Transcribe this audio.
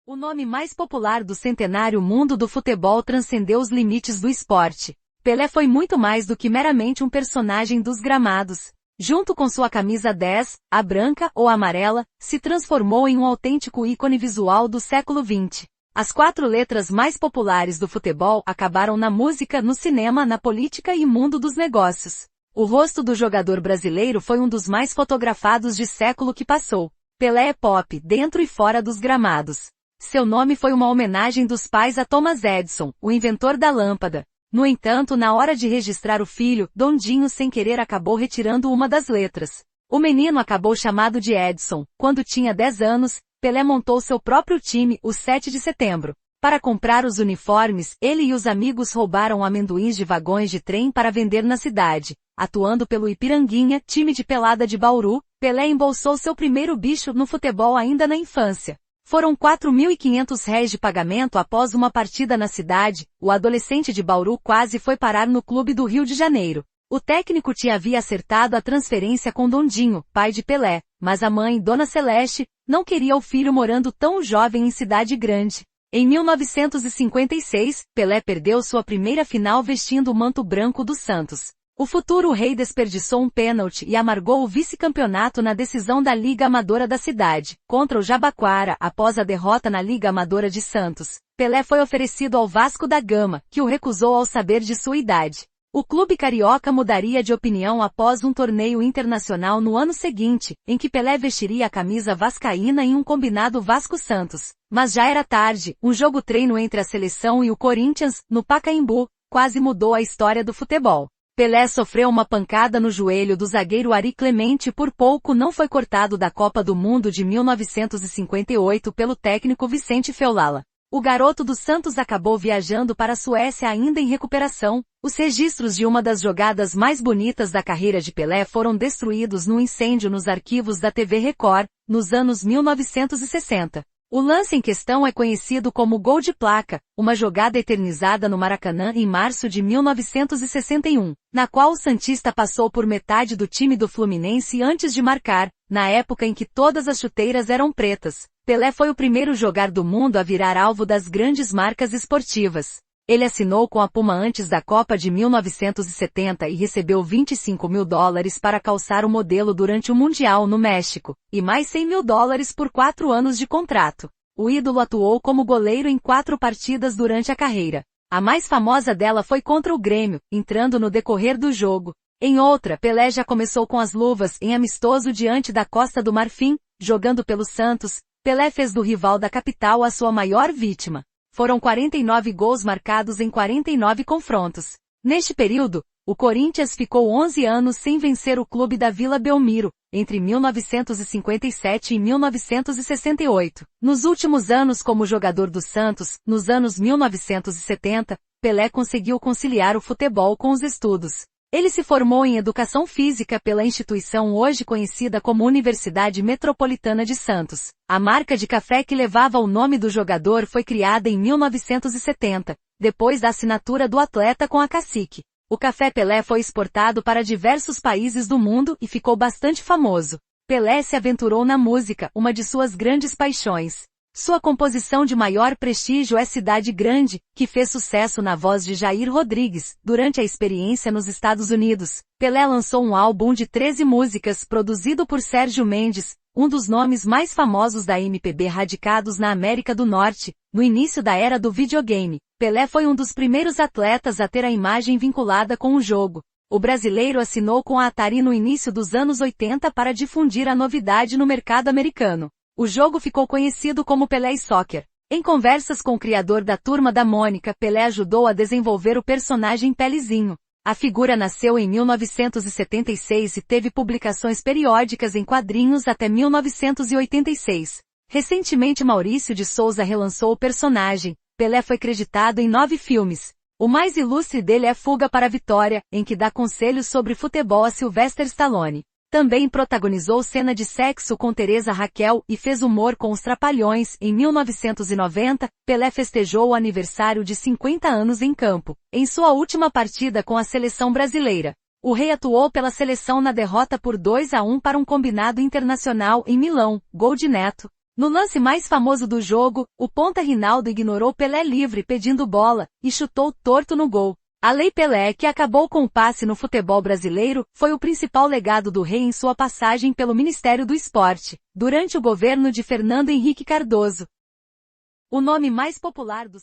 O nome mais popular do centenário mundo do futebol transcendeu os limites do esporte. Pelé foi muito mais do que meramente um personagem dos gramados. Junto com sua camisa 10, a branca ou amarela, se transformou em um autêntico ícone visual do século XX. As 4 letras mais populares do futebol acabaram na música, no cinema, na política e mundo dos negócios. O rosto do jogador brasileiro foi um dos mais fotografados de século que passou. Pelé é pop, dentro e fora dos gramados. Seu nome foi uma homenagem dos pais a Thomas Edison, o inventor da lâmpada. No entanto, na hora de registrar o filho, Dondinho sem querer acabou retirando uma das letras. O menino acabou chamado de Edson. Quando tinha 10 anos, Pelé montou seu próprio time, o 7 de setembro. Para comprar os uniformes, ele e os amigos roubaram amendoins de vagões de trem para vender na cidade. Atuando pelo Ipiranguinha, time de pelada de Bauru, Pelé embolsou seu primeiro bicho no futebol ainda na infância. Foram R$ 4.500 de pagamento após uma partida na cidade. O adolescente de Bauru quase foi parar no clube do Rio de Janeiro. O técnico havia acertado a transferência com Dondinho, pai de Pelé, mas a mãe, Dona Celeste, não queria o filho morando tão jovem em cidade grande. Em 1956, Pelé perdeu sua primeira final vestindo o manto branco do Santos. O futuro rei desperdiçou um pênalti e amargou o vice-campeonato na decisão da Liga Amadora da cidade, contra o Jabaquara, após a derrota na Liga Amadora de Santos. Pelé foi oferecido ao Vasco da Gama, que o recusou ao saber de sua idade. O clube carioca mudaria de opinião após um torneio internacional no ano seguinte, em que Pelé vestiria a camisa vascaína em um combinado Vasco-Santos. Mas já era tarde, um jogo-treino entre a seleção e o Corinthians, no Pacaembu, quase mudou a história do futebol. Pelé sofreu uma pancada no joelho do zagueiro Ari Clemente e por pouco não foi cortado da Copa do Mundo de 1958 pelo técnico Vicente Feolala. O garoto do Santos acabou viajando para a Suécia ainda em recuperação. Os registros de uma das jogadas mais bonitas da carreira de Pelé foram destruídos num incêndio nos arquivos da TV Record, nos anos 1960. O lance em questão é conhecido como gol de placa, uma jogada eternizada no Maracanã em março de 1961, na qual o santista passou por metade do time do Fluminense antes de marcar, na época em que todas as chuteiras eram pretas. Pelé foi o primeiro jogador do mundo a virar alvo das grandes marcas esportivas. Ele assinou com a Puma antes da Copa de 1970 e recebeu $25 mil para calçar o modelo durante o Mundial no México, e mais $100 mil por 4 anos de contrato. O ídolo atuou como goleiro em 4 partidas durante a carreira. A mais famosa dela foi contra o Grêmio, entrando no decorrer do jogo. Em outra, Pelé já começou com as luvas em amistoso diante da Costa do Marfim, jogando pelo Santos. Pelé fez do rival da capital a sua maior vítima. Foram 49 gols marcados em 49 confrontos. Neste período, o Corinthians ficou 11 anos sem vencer o clube da Vila Belmiro, entre 1957 e 1968. Nos últimos anos como jogador do Santos, nos anos 1970, Pelé conseguiu conciliar o futebol com os estudos. Ele se formou em Educação Física pela instituição hoje conhecida como Universidade Metropolitana de Santos. A marca de café que levava o nome do jogador foi criada em 1970, depois da assinatura do atleta com a Cacique. O café Pelé foi exportado para diversos países do mundo e ficou bastante famoso. Pelé se aventurou na música, uma de suas grandes paixões. Sua composição de maior prestígio é Cidade Grande, que fez sucesso na voz de Jair Rodrigues, durante a experiência nos Estados Unidos. Pelé lançou um álbum de 13 músicas produzido por Sérgio Mendes, um dos nomes mais famosos da MPB radicados na América do Norte, no início da era do videogame. Pelé foi um dos primeiros atletas a ter a imagem vinculada com o jogo. O brasileiro assinou com a Atari no início dos anos 80 para difundir a novidade no mercado americano. O jogo ficou conhecido como Pelé Soccer. Em conversas com o criador da Turma da Mônica, Pelé ajudou a desenvolver o personagem Pelezinho. A figura nasceu em 1976 e teve publicações periódicas em quadrinhos até 1986. Recentemente Maurício de Souza relançou o personagem. Pelé foi creditado em 9 filmes. O mais ilustre dele é Fuga para a Vitória, em que dá conselhos sobre futebol a Sylvester Stallone. Também protagonizou cena de sexo com Teresa Raquel e fez humor com os Trapalhões. Em 1990, Pelé festejou o aniversário de 50 anos em campo, em sua última partida com a seleção brasileira. O rei atuou pela seleção na derrota por 2-1 para um combinado internacional em Milão, gol de Neto. No lance mais famoso do jogo, o ponta Rinaldo ignorou Pelé livre pedindo bola, e chutou torto no gol. A Lei Pelé, que acabou com o passe no futebol brasileiro, foi o principal legado do rei em sua passagem pelo Ministério do Esporte, durante o governo de Fernando Henrique Cardoso. O nome mais popular do